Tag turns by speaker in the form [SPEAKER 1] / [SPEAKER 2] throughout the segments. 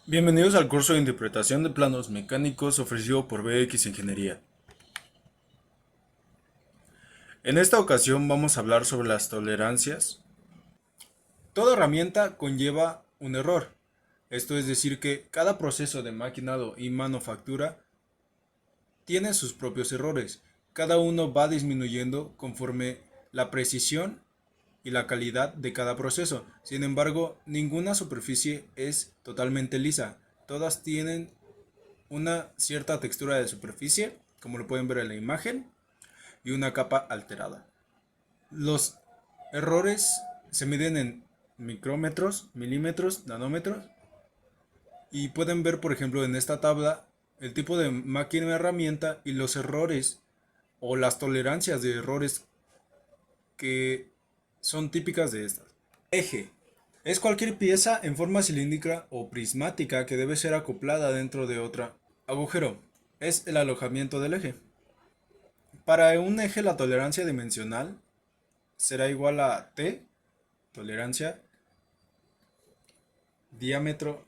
[SPEAKER 1] Bienvenidos al curso de interpretación de planos mecánicos ofrecido por BX Ingeniería. En esta ocasión vamos a hablar sobre las tolerancias. Toda herramienta conlleva un error. Esto es decir que cada proceso de maquinado y manufactura tiene sus propios errores. Cada uno va disminuyendo conforme la precisión y la calidad de cada proceso. Sin embargo, ninguna superficie es totalmente lisa. Todas tienen una cierta textura de superficie, como lo pueden ver en la imagen, y una capa alterada. Los errores se miden en micrómetros, milímetros, nanómetros, y pueden ver, por ejemplo, en esta tabla el tipo de máquina o herramienta y los errores o las tolerancias de errores que son típicas de estas. Eje. Es cualquier pieza en forma cilíndrica o prismática que debe ser acoplada dentro de otra. Agujero. Es el alojamiento del eje. Para un eje la tolerancia dimensional será igual a T, tolerancia, diámetro.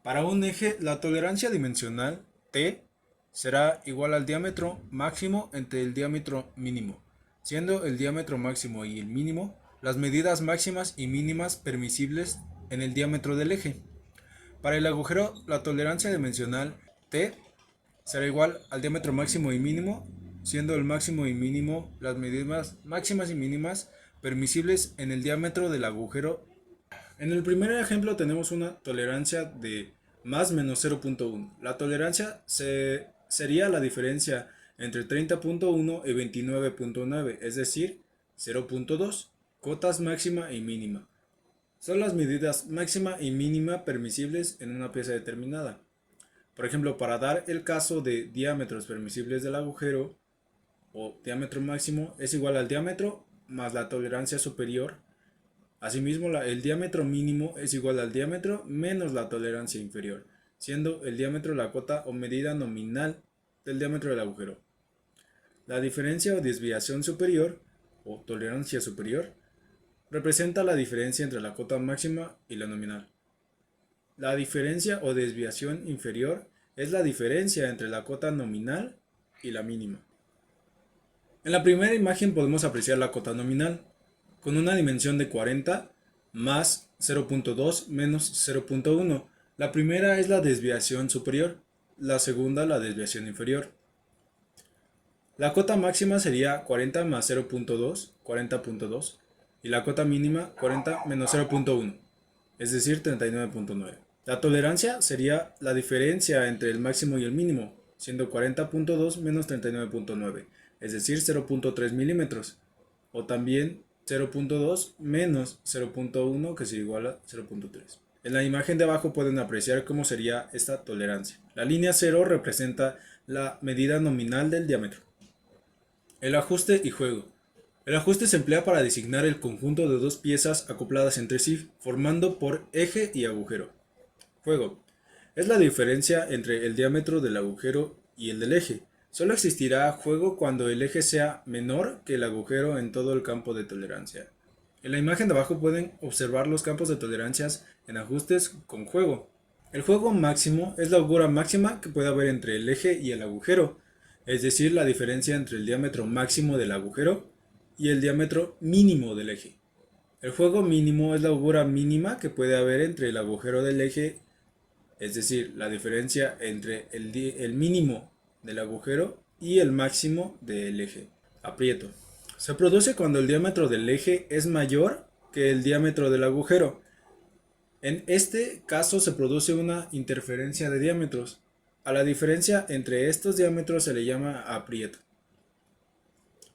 [SPEAKER 1] Para un eje la tolerancia dimensional T será igual al diámetro máximo entre el diámetro mínimo, siendo el diámetro máximo y el mínimo las medidas máximas y mínimas permisibles en el diámetro del eje. Para el agujero la tolerancia dimensional T será igual al diámetro máximo y mínimo, siendo el máximo y mínimo las medidas máximas y mínimas permisibles en el diámetro del agujero. En el primer ejemplo tenemos una tolerancia de más menos 0.1. La tolerancia sería la diferencia entre 30.1 y 29.9, es decir, 0.2, cotas máxima y mínima. Son las medidas máxima y mínima permisibles en una pieza determinada. Por ejemplo, para dar el caso de diámetros permisibles del agujero, o diámetro máximo, es igual al diámetro más la tolerancia superior. Asimismo, el diámetro mínimo es igual al diámetro menos la tolerancia inferior, siendo el diámetro la cota o medida nominal del diámetro del agujero. La diferencia o desviación superior, o tolerancia superior, representa la diferencia entre la cota máxima y la nominal. La diferencia o desviación inferior es la diferencia entre la cota nominal y la mínima. En la primera imagen podemos apreciar la cota nominal, con una dimensión de 40 más 0.2 menos 0.1. La primera es la desviación superior, la segunda la desviación inferior. La cota máxima sería 40 más 0.2, 40.2, y la cota mínima 40 menos 0.1, es decir, 39.9. La tolerancia sería la diferencia entre el máximo y el mínimo, siendo 40.2 menos 39.9, es decir, 0.3 milímetros, o también 0.2 menos 0.1, que es igual a 0.3. En la imagen de abajo pueden apreciar cómo sería esta tolerancia. La línea 0 representa la medida nominal del diámetro. El ajuste y juego. El ajuste se emplea para designar el conjunto de dos piezas acopladas entre sí, formando por eje y agujero. Juego. Es la diferencia entre el diámetro del agujero y el del eje. Solo existirá juego cuando el eje sea menor que el agujero en todo el campo de tolerancia. En la imagen de abajo pueden observar los campos de tolerancias en ajustes con juego. El juego máximo es la holgura máxima que puede haber entre el eje y el agujero, es decir, la diferencia entre el diámetro máximo del agujero y el diámetro mínimo del eje. El juego mínimo es la holgura mínima que puede haber entre el agujero del eje, es decir, la diferencia entre el mínimo del agujero y el máximo del eje. Aprieto. Se produce cuando el diámetro del eje es mayor que el diámetro del agujero. En este caso se produce una interferencia de diámetros. A la diferencia entre estos diámetros se le llama aprieto.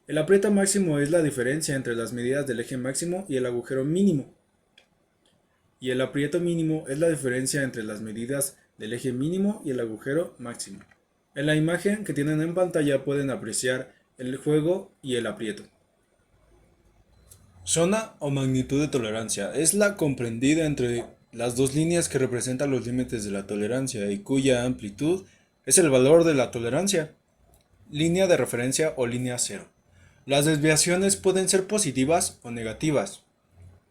[SPEAKER 1] El aprieto máximo es la diferencia entre las medidas del eje máximo y el agujero mínimo. Y el aprieto mínimo es la diferencia entre las medidas del eje mínimo y el agujero máximo. En la imagen que tienen en pantalla pueden apreciar el juego y el aprieto. Zona o magnitud de tolerancia es la comprendida entre las dos líneas que representan los límites de la tolerancia y cuya amplitud es el valor de la tolerancia. Línea de referencia o línea cero. Las desviaciones pueden ser positivas o negativas,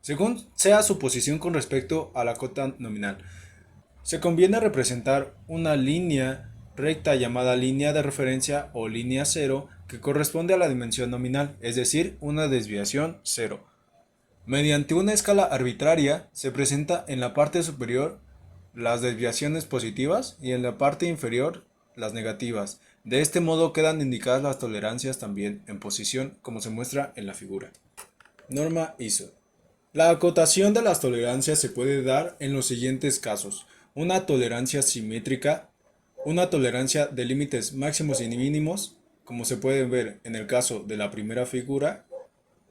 [SPEAKER 1] según sea su posición con respecto a la cota nominal. Se conviene representar una línea recta llamada línea de referencia o línea cero que corresponde a la dimensión nominal, es decir, una desviación cero. Mediante una escala arbitraria se presenta en la parte superior las desviaciones positivas y en la parte inferior las negativas. De este modo quedan indicadas las tolerancias también en posición como se muestra en la figura. Norma ISO. La acotación de las tolerancias se puede dar en los siguientes casos: una tolerancia simétrica, una tolerancia de límites máximos y mínimos, como se puede ver en el caso de la primera figura,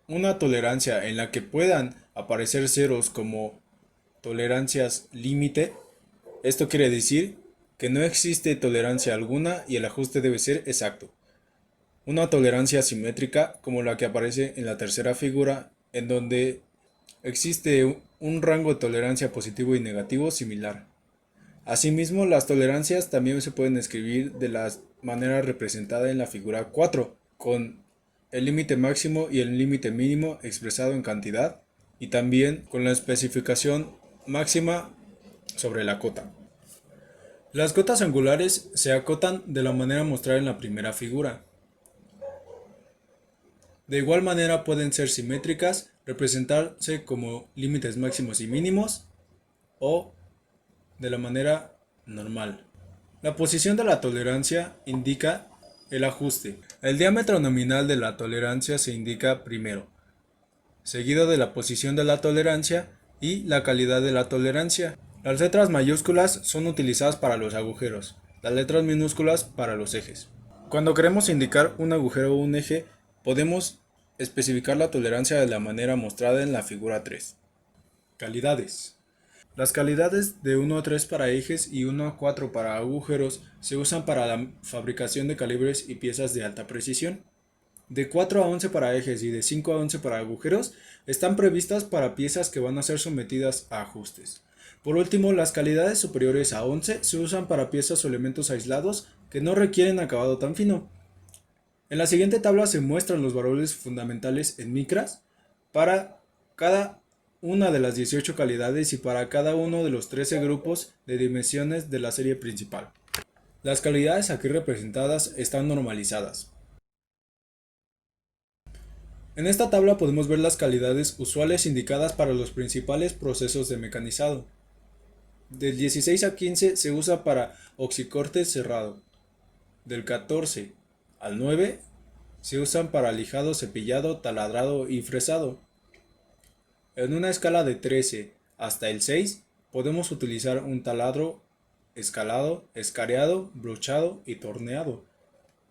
[SPEAKER 1] una tolerancia en la que puedan aparecer ceros como tolerancias límite. Esto quiere decir que no existe tolerancia alguna y el ajuste debe ser exacto. Una tolerancia simétrica como la que aparece en la tercera figura, en donde existe un rango de tolerancia positivo y negativo similar. Asimismo, las tolerancias también se pueden escribir de la manera representada en la figura 4, con el límite máximo y el límite mínimo expresado en cantidad, y también con la especificación máxima sobre la cota. Las cotas angulares se acotan de la manera mostrada en la primera figura. De igual manera pueden ser simétricas, representarse como límites máximos y mínimos, o de la manera normal. La posición de la tolerancia indica el ajuste. El diámetro nominal de la tolerancia se indica primero, seguido de la posición de la tolerancia y la calidad de la tolerancia. Las letras mayúsculas son utilizadas para los agujeros, las letras minúsculas para los ejes. Cuando queremos indicar un agujero o un eje, podemos especificar la tolerancia de la manera mostrada en la figura 3. Calidades. Las calidades de 1 a 3 para ejes y 1 a 4 para agujeros se usan para la fabricación de calibres y piezas de alta precisión. De 4 a 11 para ejes y de 5 a 11 para agujeros están previstas para piezas que van a ser sometidas a ajustes. Por último, las calidades superiores a 11 se usan para piezas o elementos aislados que no requieren acabado tan fino. En la siguiente tabla se muestran los valores fundamentales en micras para cada una de las 18 calidades y para cada uno de los 13 grupos de dimensiones de la serie principal. Las calidades aquí representadas están normalizadas. En esta tabla podemos ver las calidades usuales indicadas para los principales procesos de mecanizado. Del 16 a 15 se usa para oxicorte cerrado. Del 14 al 9 se usan para lijado, cepillado, taladrado y fresado. En una escala de 13 hasta el 6 podemos utilizar un taladro, escalado, escareado, brochado y torneado.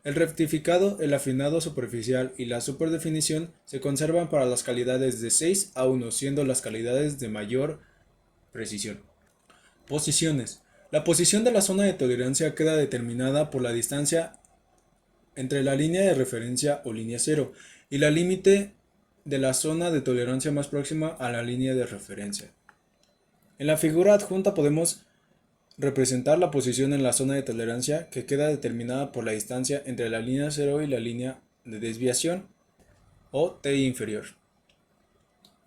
[SPEAKER 1] El rectificado, el afinado superficial y la superdefinición se conservan para las calidades de 6 a 1, siendo las calidades de mayor precisión. Posiciones. La posición de la zona de tolerancia queda determinada por la distancia entre la línea de referencia o línea cero y la límite de la zona de tolerancia más próxima a la línea de referencia. En la figura adjunta podemos representar la posición en la zona de tolerancia, que queda determinada por la distancia entre la línea cero y la línea de desviación o TI inferior.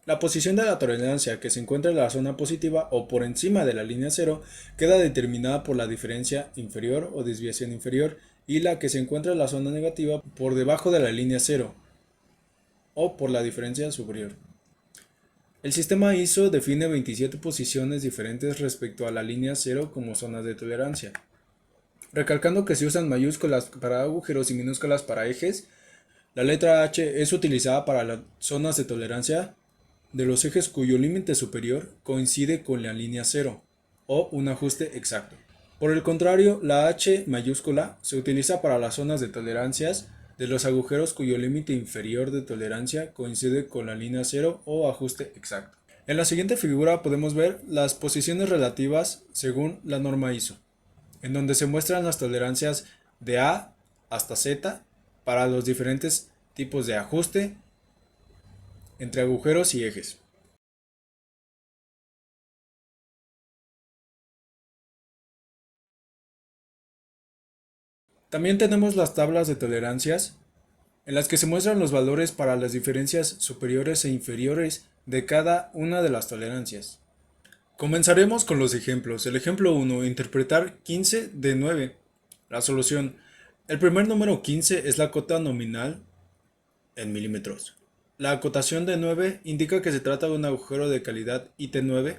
[SPEAKER 1] La posición de la tolerancia, que se encuentra en la zona positiva o por encima de la línea cero, queda determinada por la diferencia inferior o desviación inferior, y la que se encuentra en la zona negativa por debajo de la línea cero o por la diferencia superior. El sistema ISO define 27 posiciones diferentes respecto a la línea cero como zonas de tolerancia, recalcando que se usan mayúsculas para agujeros y minúsculas para ejes. La letra H es utilizada para las zonas de tolerancia de los ejes cuyo límite superior coincide con la línea cero o un ajuste exacto. Por el contrario, la H mayúscula se utiliza para las zonas de tolerancias de los agujeros cuyo límite inferior de tolerancia coincide con la línea cero o ajuste exacto. En la siguiente figura podemos ver las posiciones relativas según la norma ISO, en donde se muestran las tolerancias de A hasta Z para los diferentes tipos de ajuste entre agujeros y ejes. También tenemos las tablas de tolerancias, en las que se muestran los valores para las diferencias superiores e inferiores de cada una de las tolerancias. Comenzaremos con los ejemplos. El ejemplo 1, interpretar 15 de 9. La solución. El primer número 15 es la cota nominal en milímetros. La acotación de 9 indica que se trata de un agujero de calidad IT9.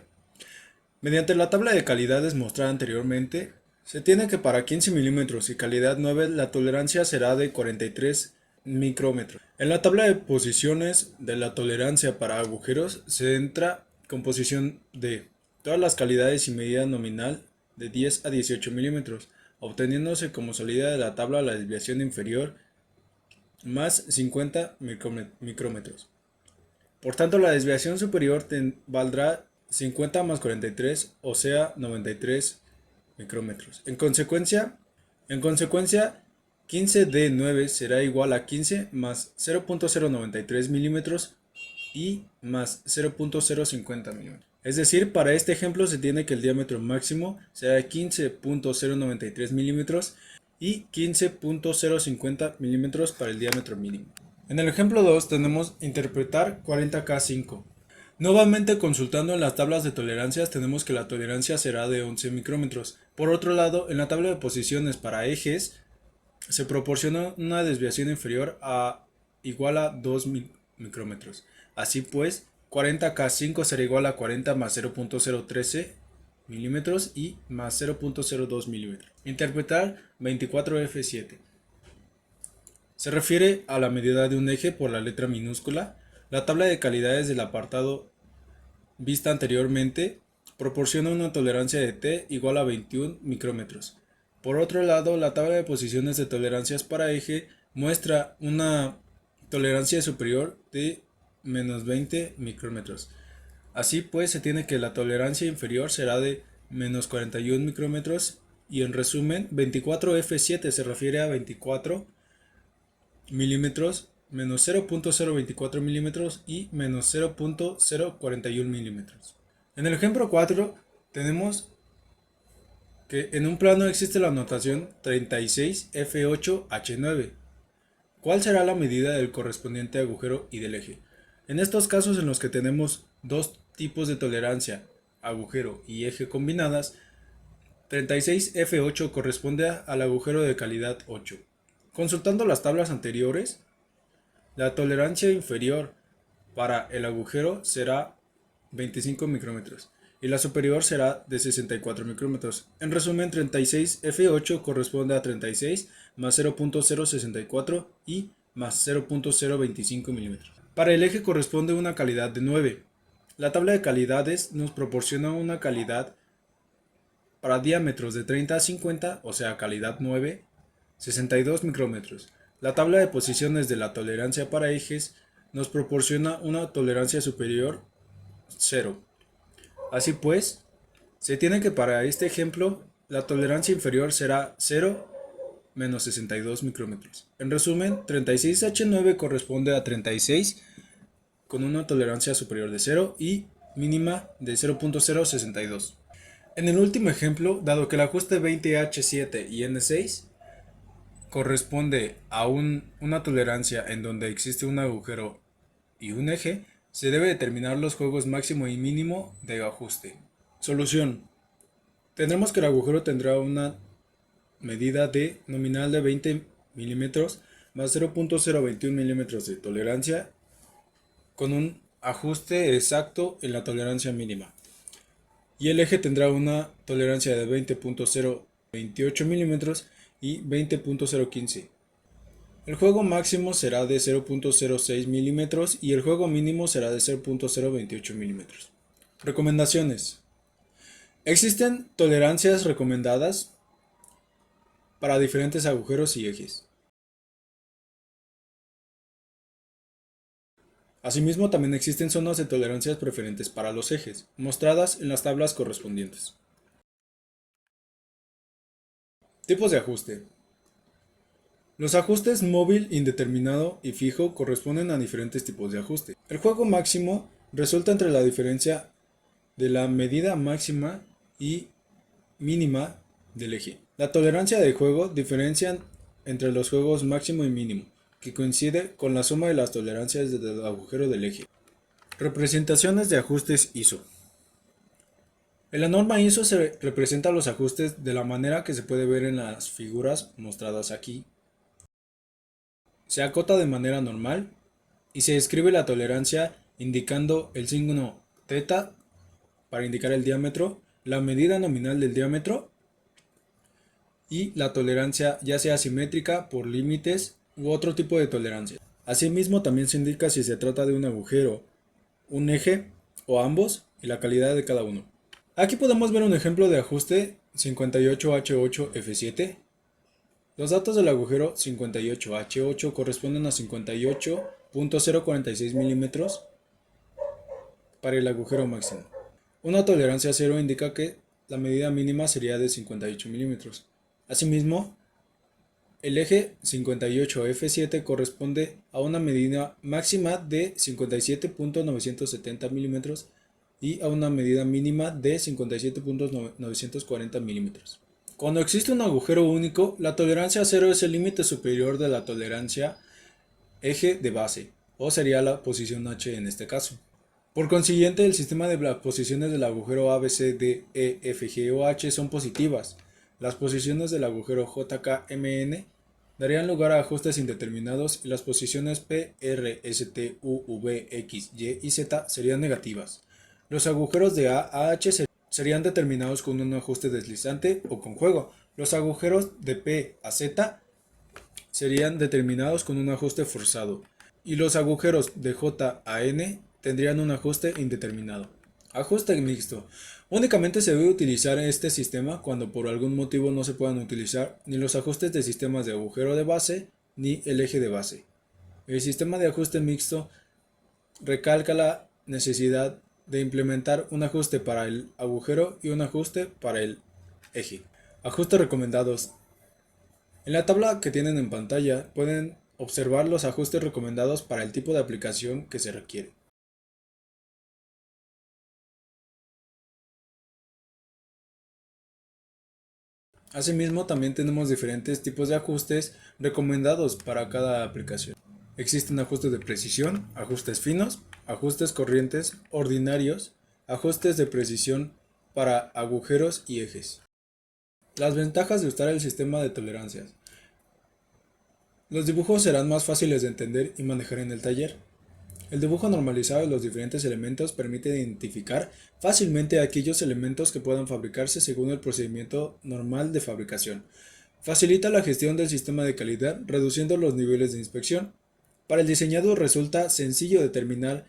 [SPEAKER 1] Mediante la tabla de calidades mostrada anteriormente, se tiene que para 15 milímetros y calidad 9 la tolerancia será de 43 micrómetros. En la tabla de posiciones de la tolerancia para agujeros se entra con posición de todas las calidades y medida nominal de 10 a 18 milímetros, obteniéndose como salida de la tabla la desviación inferior más 50 micrómetros. Por tanto, la desviación superior valdrá 50 más 43, o sea, 93 micrómetros. En consecuencia, 15 de 9 será igual a 15 más 0.093 milímetros y más 0.050 milímetros. Es decir, para este ejemplo se tiene que el diámetro máximo será de 15.093 milímetros y 15.050 milímetros para el diámetro mínimo. En el ejemplo 2 tenemos interpretar 40K5. Nuevamente consultando en las tablas de tolerancias tenemos que la tolerancia será de 11 micrómetros. Por otro lado, en la tabla de posiciones para ejes se proporciona una desviación inferior a igual a 2 micrómetros. Así pues, 40K5 será igual a 40 más 0.013 milímetros y más 0.02 milímetros. Interpretar 24F7. Se refiere a la medida de un eje por la letra minúscula. La tabla de calidades del apartado vista anteriormente proporciona una tolerancia de T igual a 21 micrómetros. Por otro lado, la tabla de posiciones de tolerancias para eje muestra una tolerancia superior de menos 20 micrómetros. Así pues, se tiene que la tolerancia inferior será de menos 41 micrómetros y en resumen, 24F7 se refiere a 24 milímetros, menos 0.024 milímetros y menos 0.041 milímetros. En el ejemplo 4 tenemos que en un plano existe la notación 36F8H9. ¿Cuál será la medida del correspondiente agujero y del eje? En estos casos en los que tenemos dos tipos de tolerancia, agujero y eje combinadas, 36F8 corresponde al agujero de calidad 8. Consultando las tablas anteriores, la tolerancia inferior para el agujero será 25 micrómetros y la superior será de 64 micrómetros. En resumen, 36F8 corresponde a 36 más 0.064 y más 0.025 milímetros. Para el eje corresponde una calidad de 9. La tabla de calidades nos proporciona una calidad para diámetros de 30 a 50, o sea calidad 9, 62 micrómetros. La tabla de posiciones de la tolerancia para ejes nos proporciona una tolerancia superior 0. Así pues, se tiene que para este ejemplo la tolerancia inferior será 0 menos 62 micrómetros. En resumen, 36H9 corresponde a 36 con una tolerancia superior de 0 y mínima de 0.062. En el último ejemplo, dado que el ajuste 20H7 y N6 corresponde a una tolerancia en donde existe un agujero y un eje, se debe determinar los juegos máximo y mínimo de ajuste. Solución. Tendremos que el agujero tendrá una medida de nominal de 20 milímetros más 0.021 milímetros de tolerancia con un ajuste exacto en la tolerancia mínima. Y el eje tendrá una tolerancia de 20.028 milímetros y 20.015. El juego máximo será de 0.06 milímetros y el juego mínimo será de 0.028 milímetros. Recomendaciones. Existen tolerancias recomendadas para diferentes agujeros y ejes. Asimismo, también existen zonas de tolerancias preferentes para los ejes, mostradas en las tablas correspondientes. Tipos de ajuste. Los ajustes móvil, indeterminado y fijo corresponden a diferentes tipos de ajuste. El juego máximo resulta entre la diferencia de la medida máxima y mínima del eje. La tolerancia de juego diferencia entre los juegos máximo y mínimo, que coincide con la suma de las tolerancias del agujero del eje. Representaciones de ajustes ISO. En la norma ISO se representan los ajustes de la manera que se puede ver en las figuras mostradas aquí. Se acota de manera normal y se describe la tolerancia indicando el signo θ para indicar el diámetro, la medida nominal del diámetro y la tolerancia ya sea simétrica por límites u otro tipo de tolerancia. Asimismo también se indica si se trata de un agujero, un eje o ambos y la calidad de cada uno. Aquí podemos ver un ejemplo de ajuste 58H8F7. Los datos del agujero 58H8 corresponden a 58.046 milímetros para el agujero máximo. Una tolerancia cero indica que la medida mínima sería de 58 milímetros. Asimismo, el eje 58F7 corresponde a una medida máxima de 57.970 milímetros y a una medida mínima de 57.940 milímetros. Cuando existe un agujero único, la tolerancia cero es el límite superior de la tolerancia eje de base, o sería la posición H en este caso. Por consiguiente, el sistema de las posiciones del agujero A, B, C, D, E, F, G o H son positivas. Las posiciones del agujero J, K, M, N darían lugar a ajustes indeterminados y las posiciones P, R, S, T, U, V, X, Y y Z serían negativas. Los agujeros de A a H serían determinados con un ajuste deslizante o con juego. Los agujeros de P a Z serían determinados con un ajuste forzado. Y los agujeros de J a N tendrían un ajuste indeterminado. Ajuste mixto. Únicamente se debe utilizar este sistema cuando por algún motivo no se puedan utilizar ni los ajustes de sistemas de agujero de base ni el eje de base. El sistema de ajuste mixto recalca la necesidad de implementar un ajuste para el agujero y un ajuste para el eje. Ajustes recomendados. En la tabla que tienen en pantalla pueden observar los ajustes recomendados para el tipo de aplicación que se requiere. Asimismo, también tenemos diferentes tipos de ajustes recomendados para cada aplicación. Existen ajustes de precisión, ajustes finos, ajustes corrientes, ordinarios, ajustes de precisión para agujeros y ejes. Las ventajas de usar el sistema de tolerancias. Los dibujos serán más fáciles de entender y manejar en el taller. El dibujo normalizado de los diferentes elementos permite identificar fácilmente aquellos elementos que puedan fabricarse según el procedimiento normal de fabricación. Facilita la gestión del sistema de calidad, reduciendo los niveles de inspección. Para el diseñador resulta sencillo determinar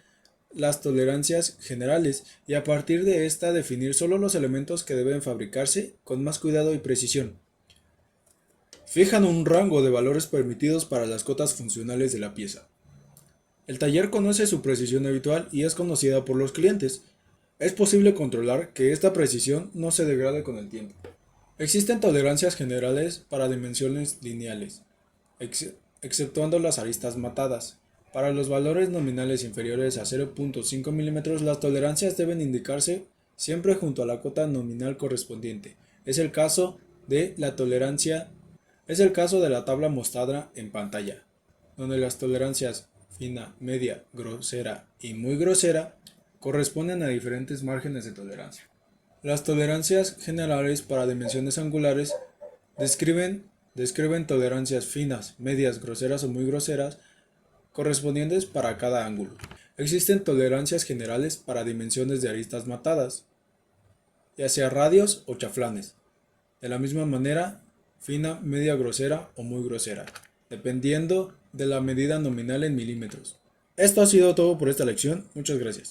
[SPEAKER 1] las tolerancias generales y a partir de esta definir solo los elementos que deben fabricarse con más cuidado y precisión. Fijan un rango de valores permitidos para las cotas funcionales de la pieza. El taller conoce su precisión habitual y es conocida por los clientes. Es posible controlar que esta precisión no se degrade con el tiempo. Existen tolerancias generales para dimensiones lineales, exceptuando las aristas matadas. Para los valores nominales inferiores a 0.5 mm, las tolerancias deben indicarse siempre junto a la cota nominal correspondiente. Es el caso de la tabla mostrada en pantalla, donde las tolerancias fina, media, grosera y muy grosera corresponden a diferentes márgenes de tolerancia. Las tolerancias generales para dimensiones angulares describen tolerancias finas, medias, groseras o muy groseras correspondientes para cada ángulo. Existen tolerancias generales para dimensiones de aristas matadas, ya sea radios o chaflanes. De la misma manera, fina, media, grosera o muy grosera, dependiendo de la medida nominal en milímetros. Esto ha sido todo por esta lección. Muchas gracias.